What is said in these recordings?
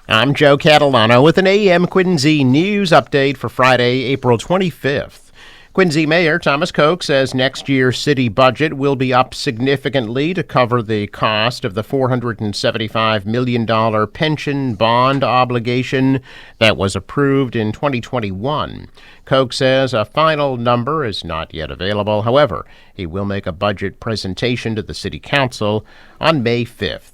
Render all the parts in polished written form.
I'm Joe Catalano with an AM Quincy news update for Friday, April 25th. Quincy Mayor Thomas Koch says next year's city budget will be up significantly to cover the cost of the $475 million pension bond obligation that was approved in 2021. Koch says a final number is not yet available. However, he will make a budget presentation to the city council on May 5th.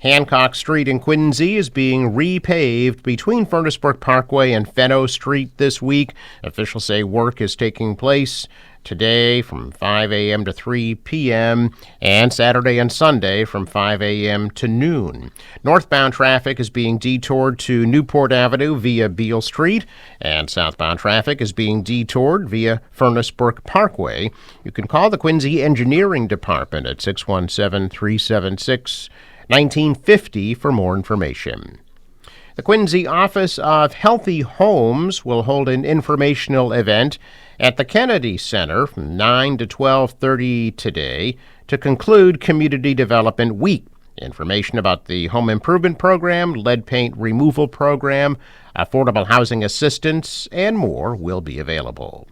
Hancock Street in Quincy is being repaved between Furnace Brook Parkway and Fenno Street this week. Officials say work is taking place today from 5 a.m. to 3 p.m. and Saturday and Sunday from 5 a.m. to noon. Northbound traffic is being detoured to Newport Avenue via Beale Street, and southbound traffic is being detoured via Furnace Brook Parkway. You can call the Quincy Engineering Department at 617-376-1950 for more information. The Quincy Office of Healthy Homes will hold an informational event at the Kennedy Center from 9 to 12:30 today to conclude Community Development Week. Information about the home improvement program, lead paint removal program, affordable housing assistance, and more will be available.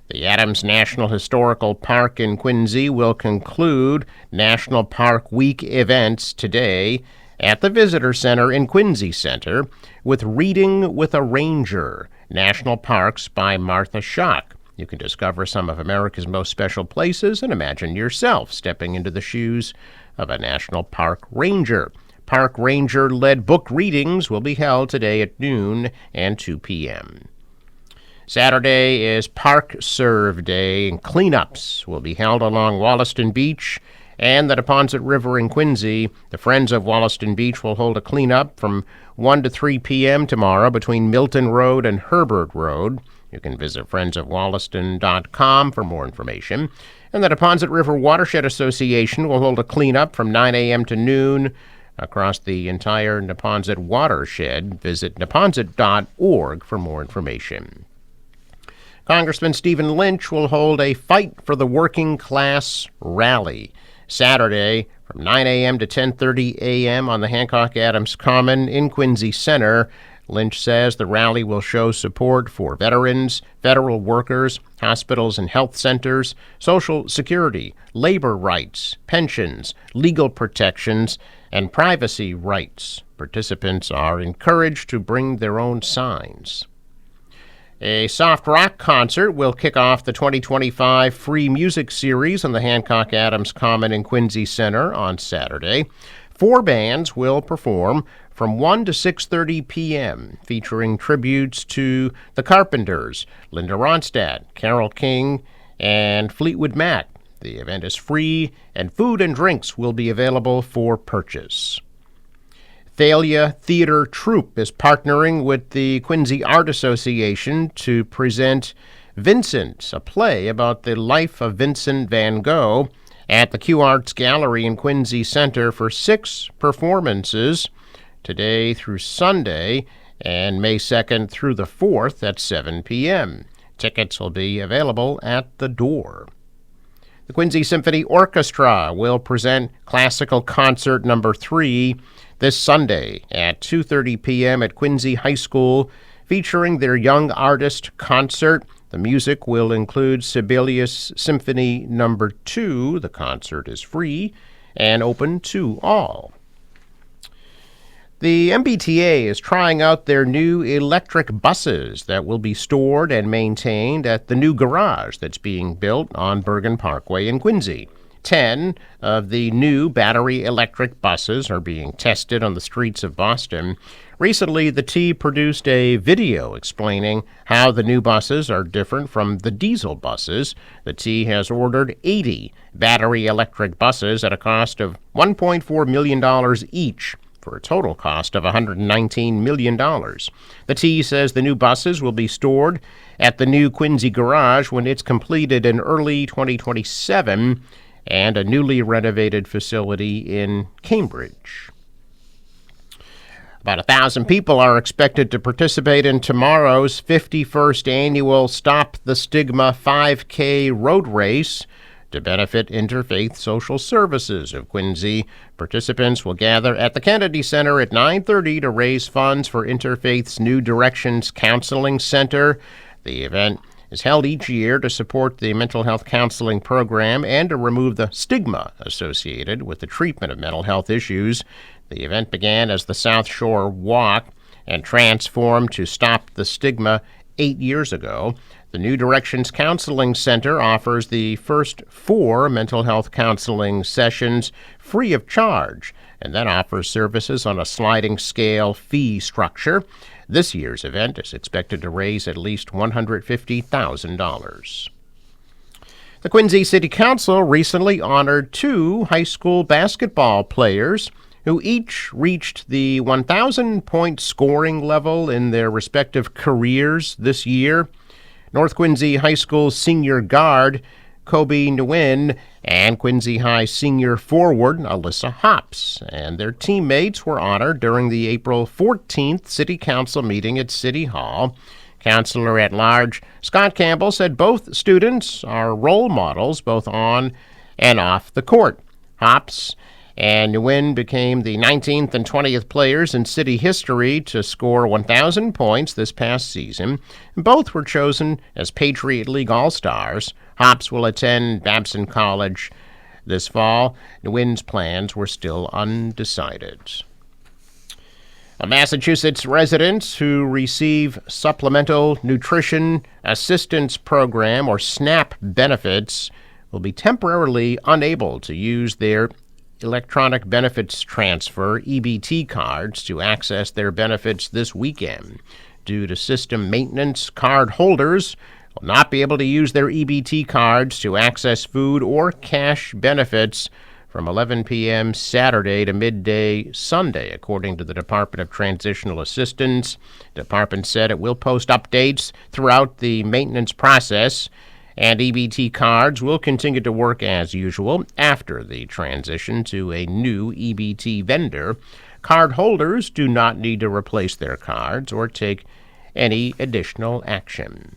The Adams National Historical Park in Quincy will conclude National Park Week events today at the Visitor Center in Quincy Center with Reading with a Ranger, National Parks by Martha Schock. You can discover some of America's most special places and imagine yourself stepping into the shoes of a National Park Ranger. Park Ranger-led book readings will be held today at noon and 2 p.m. Saturday is Park Serve Day, and cleanups will be held along Wollaston Beach and the Neponset River in Quincy. The Friends of Wollaston Beach will hold a cleanup from 1 to 3 p.m. tomorrow between Milton Road and Herbert Road. You can visit friendsofwollaston.com for more information. And the Neponset River Watershed Association will hold a cleanup from 9 a.m. to noon across the entire Neponset watershed. Visit neponset.org for more information. Congressman Stephen Lynch will hold a Fight for the Working Class rally Saturday from 9 a.m. to 10:30 a.m. on the Hancock Adams Common in Quincy Center. Lynch says the rally will show support for veterans, federal workers, hospitals and health centers, Social Security, labor rights, pensions, legal protections, and privacy rights. Participants are encouraged to bring their own signs. A soft rock concert will kick off the 2025 Free Music Series on the Hancock Adams Common in Quincy Center on Saturday. 4 bands will perform from 1 to 6:30 p.m., featuring tributes to The Carpenters, Linda Ronstadt, Carole King, and Fleetwood Mac. The event is free, and food and drinks will be available for purchase. Thalia Theater Troupe is partnering with the Quincy Art Association to present Vincent, a play about the life of Vincent van Gogh, at the Q Arts Gallery in Quincy Center for 6 performances today through Sunday and May 2nd through the 4th at 7 p.m. Tickets will be available at the door. The Quincy Symphony Orchestra will present Classical Concert No. 3 this Sunday at 2:30 p.m. at Quincy High School, featuring their Young Artist Concert. The music will include Sibelius Symphony No. 2. The concert is free and open to all. The MBTA is trying out their new electric buses that will be stored and maintained at the new garage that's being built on Bergen Parkway in Quincy. 10 of the new battery electric buses are being tested on the streets of Boston. Recently, the T produced a video explaining how the new buses are different from the diesel buses. The T has ordered 80 battery electric buses at a cost of $1.4 million each, for a total cost of $119 million. The T says the new buses will be stored at the new Quincy garage when it's completed in early 2027 and a newly renovated facility in Cambridge. About 1,000 people are expected to participate in tomorrow's 51st annual Stop the Stigma 5K road race. to benefit Interfaith Social Services of Quincy. Participants will gather at the Kennedy Center at 9:30 to raise funds for Interfaith's New Directions Counseling Center. The event is held each year to support the mental health counseling program and to remove the stigma associated with the treatment of mental health issues. The event began as the South Shore Walk and transformed to Stop the Stigma 8 years ago. The New Directions Counseling Center offers the first 4 mental health counseling sessions free of charge and then offers services on a sliding scale fee structure. This year's event is expected to raise at least $150,000. The Quincy City Council recently honored 2 high school basketball players who each reached the 1,000-point scoring level in their respective careers this year. North Quincy High School senior guard Kobe Nguyen and Quincy High senior forward Alyssa Hops and their teammates were honored during the April 14th City Council meeting at City Hall. Councilor at Large Scott Campbell said both students are role models both on and off the court. Hops and Nguyen became the 19th and 20th players in city history to score 1,000 points this past season. Both were chosen as Patriot League All-Stars. Hops will attend Babson College this fall. Nguyen's plans were still undecided. Massachusetts residents who receive Supplemental Nutrition Assistance Program, or SNAP benefits, will be temporarily unable to use their Electronic Benefits Transfer, EBT cards to access their benefits this weekend. Due to system maintenance, card holders will not be able to use their EBT cards to access food or cash benefits from 11 p.m. Saturday to midday Sunday, according to the Department of Transitional Assistance. The department said it will post updates throughout the maintenance process, and EBT cards will continue to work as usual after the transition to a new EBT vendor. Card holders do not need to replace their cards or take any additional action.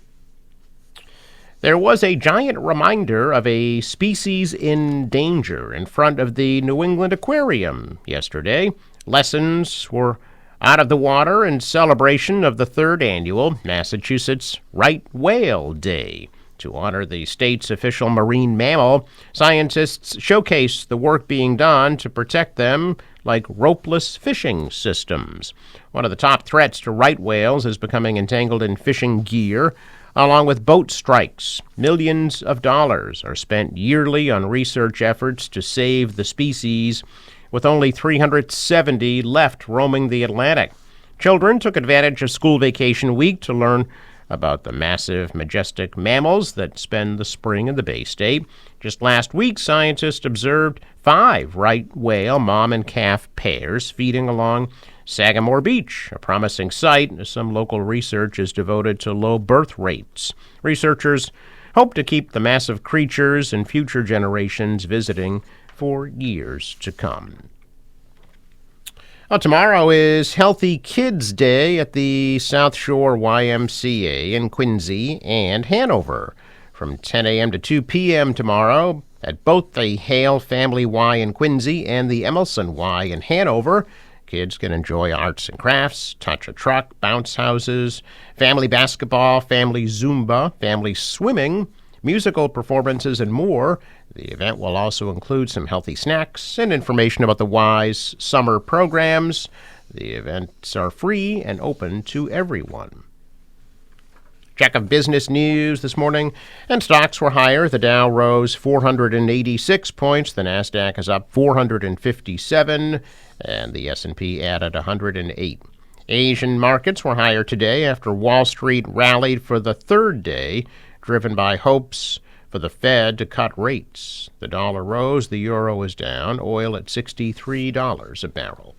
There was a giant reminder of a species in danger in front of the New England Aquarium yesterday. Lessons were out of the water in celebration of the 3rd annual Massachusetts Right Whale Day. To honor the state's official marine mammal, scientists showcase the work being done to protect them, like ropeless fishing systems. One of the top threats to right whales is becoming entangled in fishing gear, along with boat strikes. Millions of dollars are spent yearly on research efforts to save the species, with only 370 left roaming the Atlantic. Children took advantage of school vacation week to learn about the massive, majestic mammals that spend the spring in the Bay State. Just last week, scientists observed 5 right whale mom and calf pairs feeding along Sagamore Beach, a promising site as some local research is devoted to low birth rates. Researchers hope to keep the massive creatures and future generations visiting for years to come. Well, tomorrow is Healthy Kids Day at the South Shore YMCA in Quincy and Hanover. From 10 a.m. to 2 p.m. tomorrow at both the Hale Family Y in Quincy and the Emerson Y in Hanover, kids can enjoy arts and crafts, touch a truck, bounce houses, family basketball, family Zumba, family swimming, musical performances, and more. The event will also include some healthy snacks and information about the Y's summer programs. The events are free and open to everyone. Check of business news this morning, and stocks were higher. The Dow rose 486 points. The Nasdaq is up 457, and the S&P added 108. Asian markets were higher today after Wall Street rallied for the 3rd day, driven by hopes for the Fed to cut rates. The dollar rose, the euro is down, oil at $63 a barrel.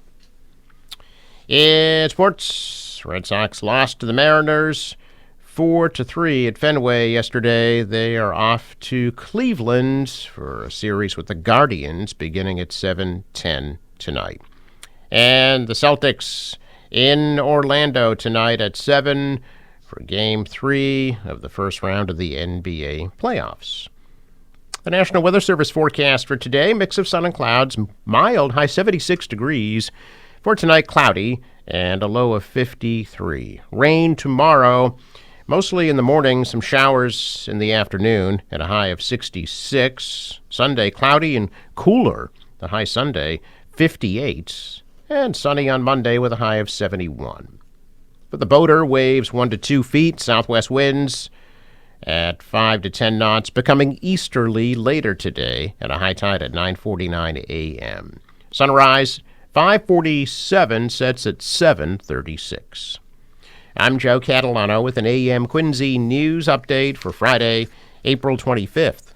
In sports, Red Sox lost to the Mariners 4-3 at Fenway yesterday. They are off to Cleveland for a series with the Guardians beginning at 7:10 tonight. And the Celtics in Orlando tonight at 7 for Game 3 of the first round of the NBA playoffs. The National Weather Service forecast for today, mix of sun and clouds, mild, high 76 degrees. For tonight, cloudy and a low of 53. Rain tomorrow, mostly in the morning, some showers in the afternoon at a high of 66. Sunday, cloudy and cooler. The high Sunday, 58. And sunny on Monday with a high of 71. For the boater, waves 1 to 2 feet, southwest winds at 5 to 10 knots, becoming easterly later today at a high tide at 9:49 a.m. Sunrise 5:47, sets at 7:36. I'm Joe Catalano with an AM Quincy news update for Friday, April 25th.